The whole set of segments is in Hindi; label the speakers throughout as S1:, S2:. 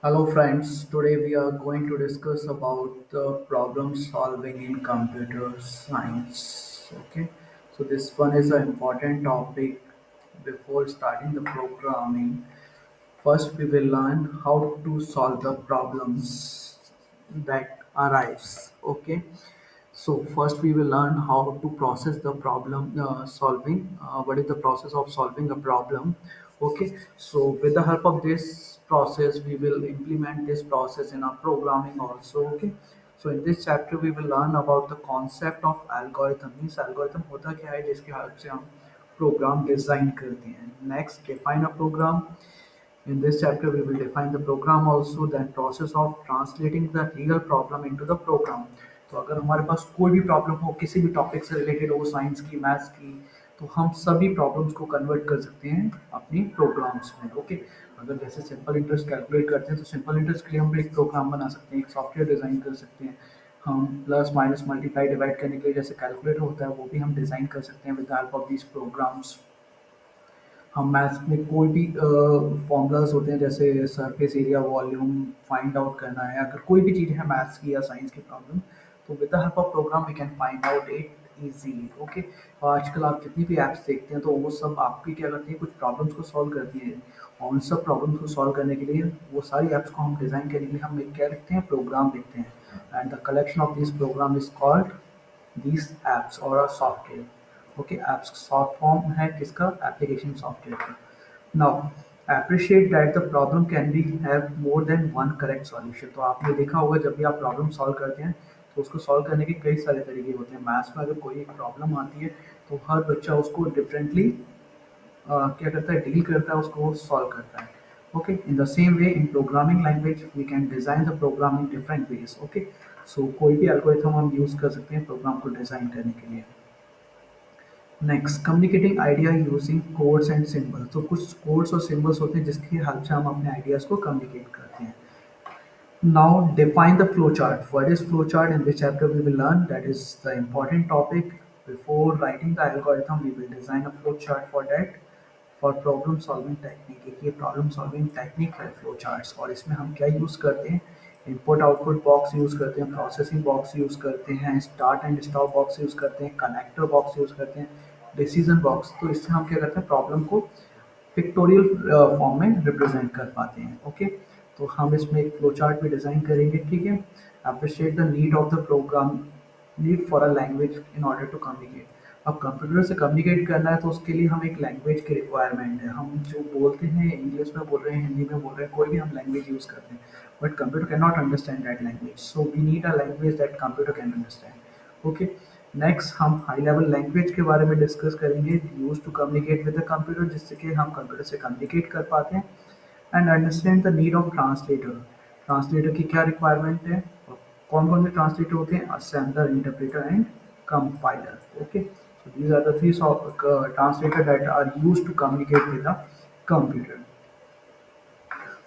S1: Hello friends, today we are going to discuss about the problem solving in computer science. Okay, so this one is an important topic before starting the programming. First, we will learn how to solve the problems that arise. Okay, so first we will learn how to process the problem solving. What is the process of solving a problem? Okay, so with the help of this process, we will implement this process in our programming also. Okay, so in this chapter we will learn about the concept of algorithm. Means algorithm होता क्या है जिसके हेल्प से हम प्रोग्राम डिजाइन करते हैं. Next, define a program. In this chapter, we will define the program also, then process of translating the real problem into the program. तो अगर हमारे पास कोई भी प्रॉब्लम हो किसी भी टॉपिक से रिलेटेड हो साइंस की मैथ्स की तो हम सभी प्रॉब्लम्स को कन्वर्ट कर सकते हैं अपनी प्रोग्राम्स में. ओके, अगर जैसे सिंपल इंटरेस्ट कैलकुलेट करते हैं तो सिंपल इंटरेस्ट के लिए हम एक प्रोग्राम बना सकते हैं, एक सॉफ्टवेयर डिज़ाइन कर सकते हैं. हम प्लस माइनस मल्टीप्लाई डिवाइड करने के लिए जैसे कैलकुलेटर होता है वो भी हम डिज़ाइन कर सकते हैं with the help of these programs. हम मैथ्स में कोई भी फॉर्मूलाज होते हैं जैसे surface area volume find out करना है, अगर कोई भी चीज़ है मैथ्स की या साइंस की प्रॉब्लम तो with the help of program we can find out it easily. Okay, और आजकल आप जितनी भी ऐप्स देखते हैं तो वो सब आपकी क्या करती है, कुछ प्रॉब्लम्स को सॉल्व करती है. और उन सब प्रॉब्लम्स को सॉल्व करने के लिए वो सारी ऐप्स को हम डिज़ाइन करने के लिए हम एक क्या लिखते हैं, प्रोग्राम लिखते हैं. And the collection of this program is called these apps or a software. Okay, apps short form है किसका, application software का. Now appreciate that the problem can be have more than one correct solution. तो आपने देखा होगा जब भी आप प्रॉब्लम सॉल्व करते हैं तो उसको सॉल्व करने के कई सारे तरीके होते हैं. मैथ्स में अगर कोई एक प्रॉब्लम आती है तो हर बच्चा उसको डिफरेंटली क्या करता है, डील करता है, उसको सॉल्व करता है. Okay, in the same way in programming language we can design the program in different ways. Okay, so कोई भी एल्गोरिथम हम यूज कर सकते हैं प्रोग्राम को डिजाइन करने के लिए. Next, communicating idea using codes and symbols. तो कुछ कोड्स और सिंबल्स होते हैं जिसकी हेल्प से हम अपने आइडियाज को कम्युनिकेट करते हैं. Now define the flowchart. What is flowchart? In this chapter we will learn. That is the important topic. Before writing the algorithm, we will design a flowchart for that. For problem solving technique, एक ये problem solving technique है flowcharts. और इसमें हम क्या यूज़ करते हैं, इनपुट आउटपुट बॉक्स यूज़ करते हैं, प्रोसेसिंग बॉक्स यूज़ करते हैं, start and stop box use करते हैं, कनेक्टर बॉक्स यूज़ करते हैं, डिसीजन बॉक्स. तो इससे हम क्या करते हैं, प्रॉब्लम को पिक्टोरियल फॉर्म में रिप्रेजेंट कर पाते हैं. ओके, तो हम इसमें एक फ्लो चार्ट भी डिज़ाइन करेंगे. ठीक है, appreciate the need of the program, need for a language in order to communicate. अब कंप्यूटर से कम्युनिकेट करना है तो उसके लिए हम एक लैंग्वेज की रिक्वायरमेंट है. हम जो बोलते हैं इंग्लिश में बोल रहे हैं, हिंदी में बोल रहे हैं, कोई भी हम लैंग्वेज यूज़ करते हैं but computer can not understand that language. So we need a language that computer can understand. Okay, next हम हाई लेवल लैंग्वेज के बारे में डिस्कस करेंगे use to communicate with the computer, जिससे कि हम कंप्यूटर से कम्युनिकेट कर पाते हैं. And understand the need of translator. Translator की क्या रिक्वायरमेंट है और कौन कौन से ट्रांसलेटर होते हैं, assembler, interpreter and compiler. Okay, so these are the three translator that are used to communicate with the computer.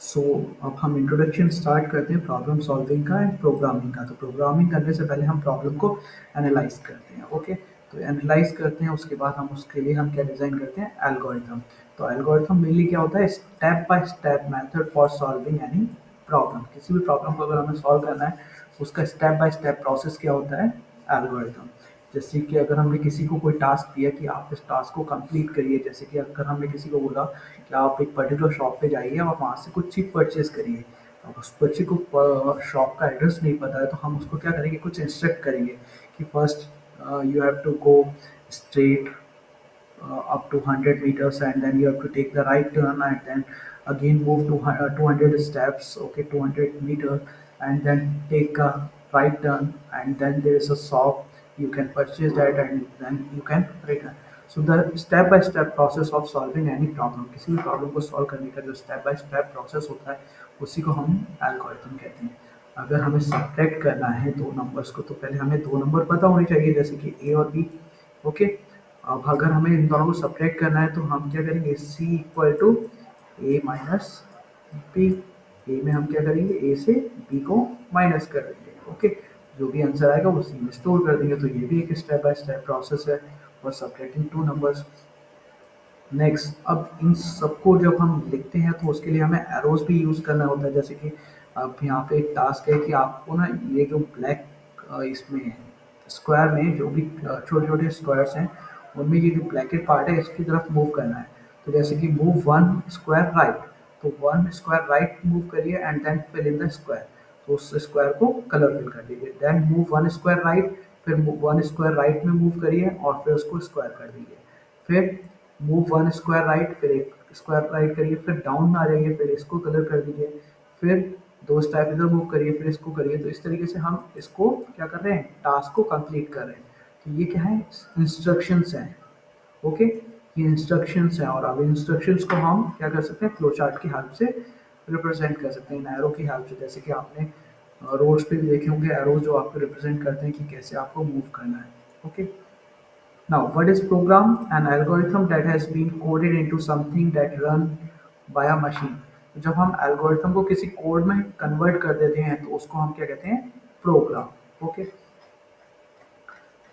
S1: सो अब हम इंट्रोडक्शन स्टार्ट करते हैं प्रॉब्लम सॉल्विंग का एंड प्रोग्रामिंग का. तो प्रोग्रामिंग करने से पहले हम प्रॉब्लम को एनालाइज करते हैं. ओके, तो एनालाइज करते हैं, उसके बाद हम उसके लिए हम क्या डिज़ाइन करते हैं, एल्गोरिथम. तो एल्गोरिथम मेनली क्या होता है, step by step method for solving any problem. किसी भी प्रॉब्लम को अगर हमें सॉल्व करना है उसका स्टेप बाय स्टेप प्रोसेस क्या होता है, एल्गोरिथम. जैसे कि अगर हमने किसी को कोई टास्क दिया कि आप इस टास्क को कंप्लीट करिए, जैसे कि अगर हमने किसी को बोला कि आप एक पर्टिकुलर शॉप पे जाइए और वहाँ से कुछ चीज़ परचेज़ करिए. अब उस बच्चे को शॉप का एड्रेस नहीं पता है तो हम उसको क्या करेंगे, कुछ इंस्ट्रक्ट करेंगे कि first you have to go straight up to 100 meters and then you have to take the right turn and then again move to 200 steps, okay, 200 meters, and then take a right turn and then there is a shop, you can purchase that and then you can return. So the step by step process of solving any problem, किसी भी प्रॉब्लम को सॉल्व करने का जो स्टेप बाय स्टेप प्रोसेस होता है उसी को हम एल्गोरिथम कहते हैं. अगर हमें सब्ट्रैक्ट करना है दो नंबर्स को तो पहले हमें दो नंबर पता होने चाहिए जैसे कि ए और बी. ओके, अब अगर हमें इन दोनों को सब्ट्रैक्ट करना है तो हम क्या करेंगे, C equal to A minus B. A में हम क्या करेंगे, ए से बी को माइनस कर देंगे. ओके, जो भी आंसर आएगा वो सी में स्टोर कर देंगे. तो ये भी एक स्टेप बाय स्टेप प्रोसेस है for subtracting two numbers. Next, अब इन सबको जब हम लिखते हैं तो उसके लिए हमें एरोज भी यूज़ करना होता है। जैसे कि अब यहाँ पे एक टास्क है कि आपको ना ये जो ब्लैक इसमें स्क्वायर में जो भी छोटे छोटे स्क्वायर्स हैं उनमें ये जो ब्लैकेट पार्ट है इसकी तरफ मूव करना है। तो जैसे कि मूव वन स्क्वायर राइट, तो वन स्क्वायर राइट मूव करिए and then fill in the square. तो उस स्क्वायर को कलरफुल कर दीजिए, then move one square right, फिर वन स्क्वायर राइट में मूव करिए और फिर उसको स्क्वायर कर दीजिए। फिर मूव वन स्क्वायर राइट, फिर एक स्क्वायर राइट करिए, फिर डाउन आ जाइए, फिर इसको कलर कर दीजिए, फिर दो स्टेप इधर मूव करिए, फिर इसको करिए। तो इस तरीके से हम इसको क्या कर रहे हैं, टास्क को कंप्लीट कर रहे हैं। तो ये क्या है, इंस्ट्रक्शंस हैं। ओके, ये इंस्ट्रक्शंस हैं और अब इंस्ट्रक्शंस को हम क्या कर सकते हैं, फ्लो चार्ट की हेल्प से रिप्रेजेंट कर सकते हैं, एरो की हेल्प से। जैसे कि आपने रोड्स पे भी देखे होंगे एरो जो आपको रिप्रेजेंट करते हैं कि कैसे आपको मूव करना है। Okay, now, what is program? An algorithm that has been coded into something that run by a machine. तो जब हम एल्गोरिथम को किसी कोड में कन्वर्ट कर देते हैं तो उसको हम क्या कहते हैं, प्रोग्राम। ओके,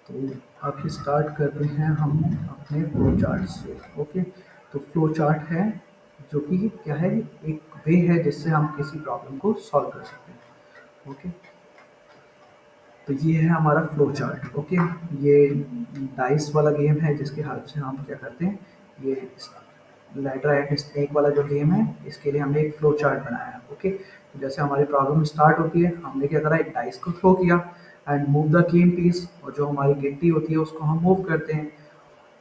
S1: तो अब स्टार्ट करते हैं हम अपने फ्लो चार्ट से। ओके, तो फ्लो चार्ट है जो कि क्या है, एक वे है जिससे हम किसी प्रॉब्लम को सॉल्व कर सकते हैं। ओके, तो ये है हमारा फ्लो चार्ट। ओके, ये डाइस वाला गेम है जिसके हेल्प से हम क्या करते हैं, ये लेटर एंड स्नेक वाला जो गेम है इसके लिए हमने एक फ्लो चार्ट बनाया है। ओके, तो जैसे हमारी प्रॉब्लम स्टार्ट होती है हमने क्या करा, एक डाइस को थ्रो किया and move the game piece, और जो हमारी गिट्टी होती है उसको हम मूव करते हैं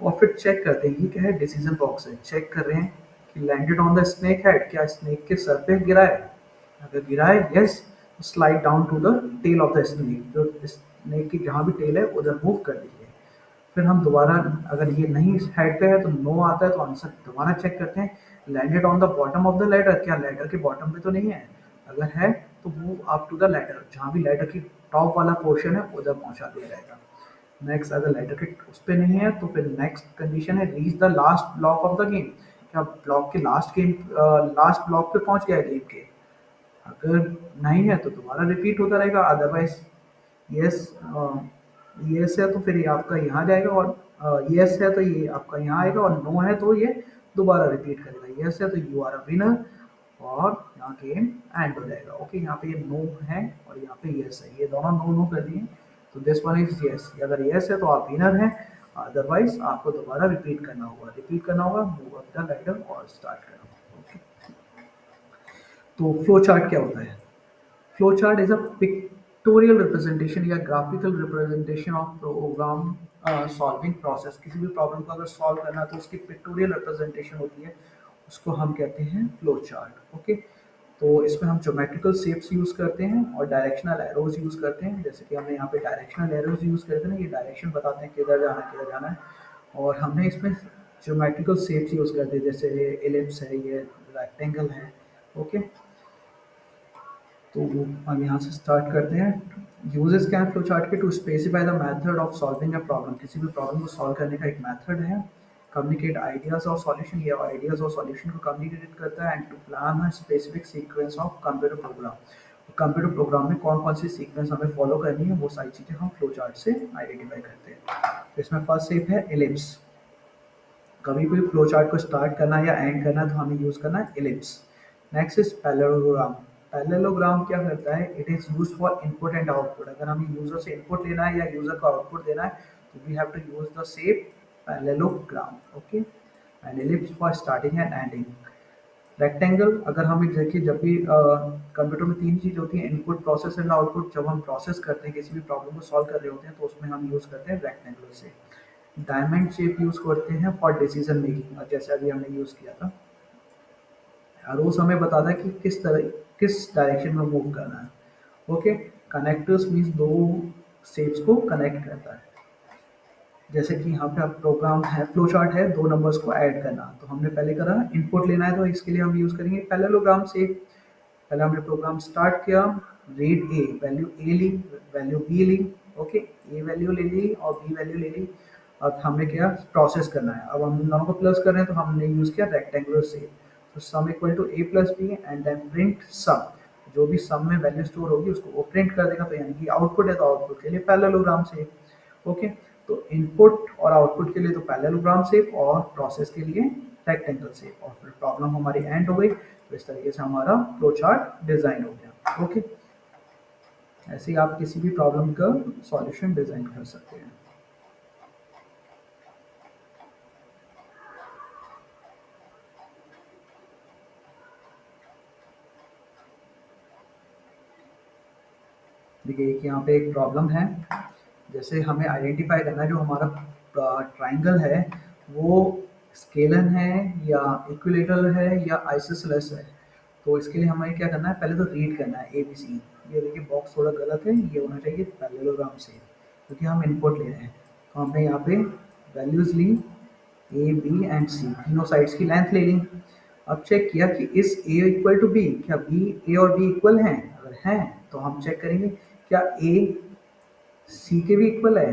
S1: और फिर चेक करते हैं, ये क्या है, डिसीजन बॉक्स है। चेक कर रहे हैं कि landed on the snake head, क्या स्नेक के सर पे गिरा है। अगर गिरा है yes, slide down to the tail of the snake, जो स्नेक की जहाँ भी टेल है उधर मूव कर दीजिए। फिर हम दोबारा, अगर ये नहीं हेड पे है तो नो आता है, तो आंसर दोबारा चेक करते हैं, landed on the bottom of the ladder, क्या लैडर के बॉटम पे तो नहीं है। अगर है तो move up to the ladder, जहाँ भी लैडर की टॉप वाला पोर्शन है उधर पहुंचा दिया जाएगा। नेक्स्ट, अगर लेटर के उस पे नहीं है तो फिर नेक्स्ट कंडीशन है, reach the last block of the game, क्या ब्लॉक के लास्ट ब्लॉक पे पहुंच गया है गेम के। अगर नहीं है तो दोबारा रिपीट होता रहेगा, अदरवाइज यस, यस है तो फिर ये आपका यहाँ जाएगा, और यस है तो ये आपका यहाँ आएगा, और नो है तो ये दोबारा रिपीट करेगा। यस है तो यू आर अ विनर, और यहाँ गेम एंड हो जाएगा। ओके, यहाँ पे ये नो है और यहाँ पे यस है, ये दोनों नो नो कर दिए, तो दिस वन इज यस। अगर यस है तो आप विनर हैं, अदरवाइज आपको दोबारा रिपीट करना होगा, मूव अप द लाइडर और स्टार्ट करना होगा। ओके, तो फ्लो चार्ट क्या होता है, flow chart is a pictorial representation या graphical representation of program solving process. किसी भी प्रॉब्लम को अगर सॉल्व करना है तो उसकी पिक्टोरियल रिप्रेजेंटेशन होती है, उसको हम कहते हैं फ्लो चार्ट। ओके, तो इसमें हम ज्योमेट्रिकल शेप्स यूज़ करते हैं और डायरेक्शनल एरोज यूज़ करते हैं। जैसे कि हमने यहाँ पे डायरेक्शनल एरोज यूज़ करते हैं ना, ये डायरेक्शन बताते हैं किधर जाना है। और हमने इसमें ज्योमेट्रिकल शेप्स यूज़ करते हैं, जैसे ये एलिप्स है, ये रेक्टेंगल है। ओके, तो हम यहाँ से स्टार्ट करते हैं। यूजेस क्या है फ्लो चार्ट के, to specify the method of solving a problem, किसी भी प्रॉब्लम को सॉल्व करने का एक मेथड है। कम्युनिकेट आइडियाज और सॉल्यूशन, ये आइडियाज और सॉल्यूशन को कम्युनिकेट करता है। And to plan a specific sequence of computer program, computer program में कौन कौन सी सीक्वेंस हमें फॉलो करनी है वो सारी चीज़ें हम फ्लो चार्ट से आइडेंटिफाई करते हैं। तो इसमें फर्स्ट शेप है एलिप्स, कभी भी फ्लो चार्ट को स्टार्ट करना है या एंड करना है तो हमें यूज़ करना है ellipse. Next is parallelogram. Parallelogram क्या करता है, it is use for input and output. अगर हमें यूजर से इनपुट लेना है या यूजर को आउटपुट देना है तो we have to use the shape parallelogram. Okay, and ellipse for starting and ending. Rectangle, अगर हम देखिए जब भी कंप्यूटर में तीन चीज़ होती है, इनपुट प्रोसेस एंड आउटपुट। जब हम प्रोसेस करते हैं किसी भी प्रॉब्लम को सॉल्व कर रहे होते हैं तो उसमें हम यूज़ करते हैं रेक्टेंगुलर से। डायमंड शेप यूज़ करते हैं फॉर डिसीजन मेकिंग, और जैसे अभी हमने यूज़ किया था। रोज हमें बताता है कि किस डायरेक्शन में मूव करना है। ओके, कनेक्टर्स मीन्स दो शेप्स को कनेक्ट करता है। जैसे कि यहाँ पे आप प्रोग्राम है, फ्लो चार्ट है, दो नंबर्स को ऐड करना, तो हमने पहले करा इनपुट लेना है तो इसके लिए हम यूज़ करेंगे पैरेललोग्राम से। पहले हमने प्रोग्राम स्टार्ट किया, रीड ए, वैल्यू ए ली, वैल्यू बी ली। ओके, ए वैल्यू ले ली और बी वैल्यू ले ली। अब हमने क्या प्रोसेस करना है, अब हम इन दोनों को प्लस कर रहे हैं तो हमने यूज़ किया रेक्टेंगुलर से। तो sum equal to A plus B and then print sum, जो भी सम में वैल्यू स्टोर होगी उसको वो प्रिंट कर देगा, तो यानी कि आउटपुट है तो आउटपुट के लिए पैरेललोग्राम से। ओके, तो इनपुट और आउटपुट के लिए तो पैरेललोग्राम शेप और प्रोसेस के लिए रेक्टेंगल शेप, और फिर प्रॉब्लम हमारी एंड हो गई। तो इस तरीके से हमारा फ्लो चार्ट डिजाइन हो गया। ओके, ऐसे ही आप किसी भी प्रॉब्लम का सॉल्यूशन डिजाइन कर सकते हैं। देखिए एक यहाँ पे एक प्रॉब्लम है, जैसे हमें आइडेंटिफाई करना है जो हमारा ट्राइंगल है वो स्केलन है या इक्विलेटरल है या आइसोसेलेस है। तो इसके लिए हमें क्या करना है, पहले तो रीड करना है ए बी सी। ये देखिए बॉक्स थोड़ा गलत है, ये होना चाहिए पैरेललोग्राम से, क्योंकि हम इनपुट ले रहे हैं। तो हमने यहाँ पे वैल्यूज ली ए बी एंड सी, तीनों साइड्स की लेंथ ले ली। अब चेक किया कि इस ए इक्वल टू बी, क्या बी ए और बी इक्वल हैं? अगर हैं तो हम चेक करेंगे क्या ए सी के भी इक्वल है,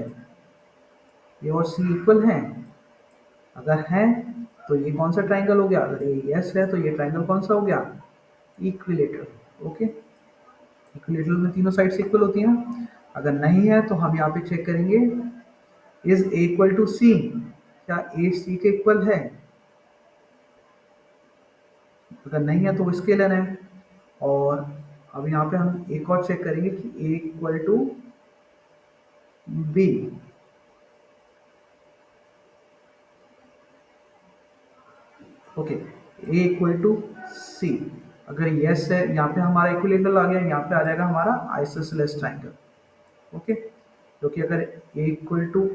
S1: ए और सी इक्वल हैं। अगर हैं तो ये कौन सा ट्राइंगल हो गया? अगर ये यस है तो ये ट्राइंगल कौन सा हो गया? इक्विलेटरल। ओके, इक्विलेटरल में तीनों साइड्स इक्वल होती हैं। अगर नहीं है तो हम यहाँ पे चेक करेंगे इज ए इक्वल टू सी, क्या ए सी के इक्वल है? अगर नहीं है तो वो स्केलर है। और अब यहाँ पे हम एक और चेक करेंगे कि A equal to B. Okay, A equal to C, अगर यस है यहाँ पे हमारा इक्विलेटरल आ गया, यहाँ पे आ जाएगा हमारा आइसोसेलेस ट्राइंगल। ओके, क्योंकि अगर ए इक्वल टू,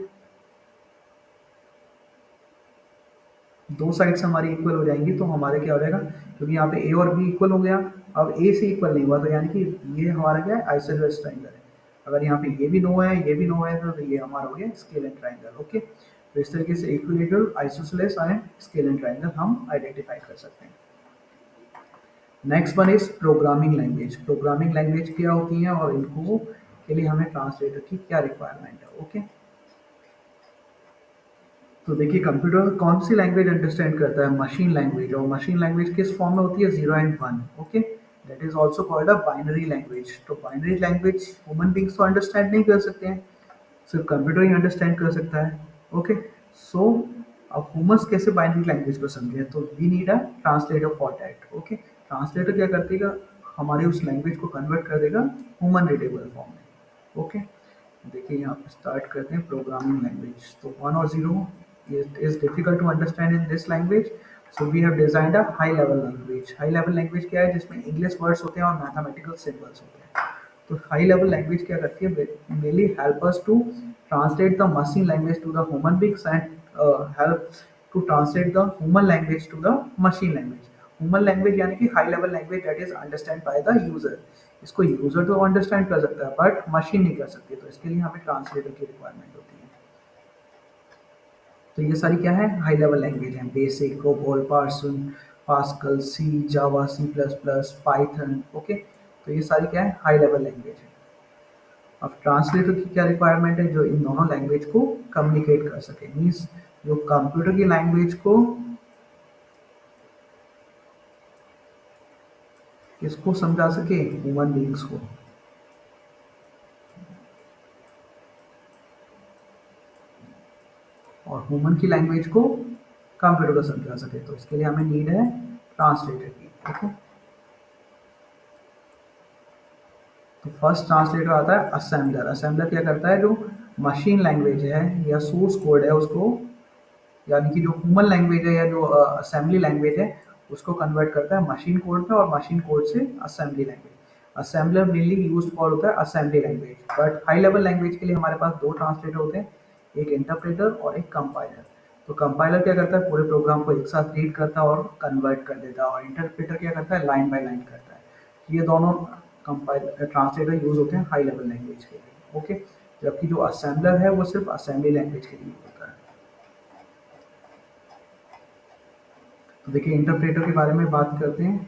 S1: दो साइड्स हमारी इक्वल हो जाएंगी तो हमारे क्या हो जाएगा, क्योंकि यहाँ पे ए और बी इक्वल हो गया। अब ए से इक्वल नहीं हुआ तो यानी कि ये हमारा क्या है, आइसोसेलेस ट्राइंगल है। अगर यहाँ पे ये भी नो है ये भी नो है तो ये हमारा हो गया स्केलर ट्राइंगल। ओके, तो इस तरीके से equilateral, isosceles and scalar triangle हम आइडेंटिफाई कर सकते हैं। Next one is programming language. Programming language क्या होती है और इनको के लिए हमें ट्रांसलेटर की क्या रिक्वायरमेंट है? ओके, तो देखिए कंप्यूटर कौन सी लैंग्वेज अंडरस्टैंड करता है? Machine language. और मशीन लैंग्वेज किस फॉर्म में होती है? 0 and 1। Okay, that is also called a binary language. तो बाइनरी लैंग्वेज ह्यूमन बींग्स तो अंडरस्टैंड नहीं कर सकते हैं, सिर्फ कंप्यूटर ही अंडरस्टैंड कर सकता है। ओके, सो अब ह्यूमंस कैसे बाइनरी लैंग्वेज को समझे, तो we need a translator for that. Okay, translator क्या कर देगा, हमारे उस लैंग्वेज को कन्वर्ट कर देगा ह्यूमन रीडेबल फॉर्म में। ओके, देखिए यहाँ पे स्टार्ट करते हैं प्रोग्रामिंग लैंग्वेज। तो 1 और 0 is difficult to understand in this language, so we have designed a high level language. High level language क्या है? जिसमें इंग्लिश वर्ड्स होते हैं और मैथमेटिकल सिंबल्स होते हैं। तो हाई लेवल लैंग्वेज क्या करती है? Mainly help us to translate the machine language to the human beings and help to translate the human language to the machine language. Human language यानी कि high level language that is understand by the user. इसको यूजर तो अंडरस्टैंड कर सकता है बट मशीन नहीं कर सकती, तो इसके लिए हमें ट्रांसलेटर की रिक्वायरमेंट होती है। तो ये सारी क्या है? हाई लेवल लैंग्वेज है। बेसिक, कोबोल, पार्सन, पास्कल, सी, जावा, C++, पाइथन। ओके, तो ये सारी क्या है? हाई लेवल लैंग्वेज है। अब ट्रांसलेटर की क्या रिक्वायरमेंट है? जो इन दोनों लैंग्वेज को कम्युनिकेट कर सके, मीन्स जो कंप्यूटर की लैंग्वेज को किसको समझा सके? ह्यूमन बींग्स को। और ह्यूमन की लैंग्वेज को कंप्यूटर को समझा सके, तो इसके लिए हमें नीड है ट्रांसलेटर की। ओके, तो फर्स्ट ट्रांसलेटर आता है असेंबलर। असेंबलर क्या करता है? जो मशीन लैंग्वेज है या सोर्स कोड है उसको, यानी कि जो ह्यूमन लैंग्वेज है या जो असेंबली लैंग्वेज है उसको कन्वर्ट करता है मशीन कोड में, और मशीन कोड से assembly language. Assembler mainly use for होता है assembly language. But high level language के लिए हमारे पास दो ट्रांसलेटर होते हैं, एक इंटरप्रेटर और एक कंपाइलर। तो कंपाइलर क्या करता है? पूरे प्रोग्राम को एक साथ रीड करता है और कन्वर्ट कर देता है, और इंटरप्रेटर क्या करता है? लाइन बाय लाइन करता है। ये दोनों कंपाइलर ट्रांसलेटर यूज होते हैं हाई लेवल लैंग्वेज के लिए। ओके, जबकि जो असेंबलर है वो सिर्फ असेंबली लैंग्वेज के लिए होता है। तो देखिए इंटरप्रेटर के बारे में बात करते हैं।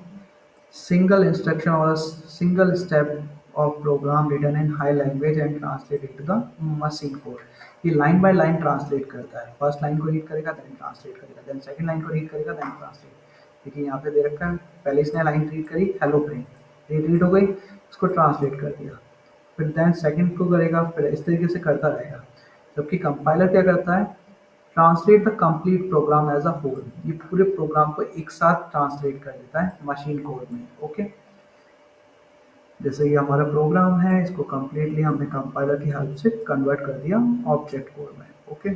S1: सिंगल इंस्ट्रक्शन और single step of program written in high language and translate to the machine code. ये लाइन बाय लाइन ट्रांसलेट करता है। फर्स्ट लाइन को रीड करेगा, देन ट्रांसलेट करेगा, देन सेकंड लाइन को रीड करेगा, देन ट्रांसलेट। देखिए यहाँ पे दे रखा है, पहले इसने लाइन रीड करी, हेलो फ्रेंड, ये रीड हो गई, इसको ट्रांसलेट कर दिया। फिर देन सेकंड को करेगा, फिर इस तरीके से करता रहेगा। जबकि कंपाइलर क्या करता है, translate the complete program as a whole, ये पूरे प्रोग्राम को एक साथ ट्रांसलेट कर देता है मशीन कोड में। ओके, जैसे ये हमारा प्रोग्राम है, इसको कंप्लीटली हमने कंपाइलर की हेल्प से कन्वर्ट कर दिया ऑब्जेक्ट कोड में। ओके,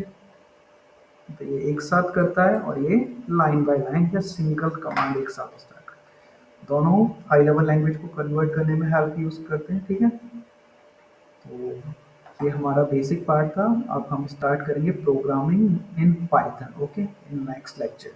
S1: तो ये एक साथ करता है और ये लाइन बाय लाइन या सिंगल कमांड एक साथ स्टार्ट करता है। दोनों हाई लेवल लैंग्वेज को कन्वर्ट करने में हेल्प यूज करते हैं। ठीक है, तो ये हमारा बेसिक पार्ट था। अब हम स्टार्ट करेंगे programming in Python. Okay, in next lecture.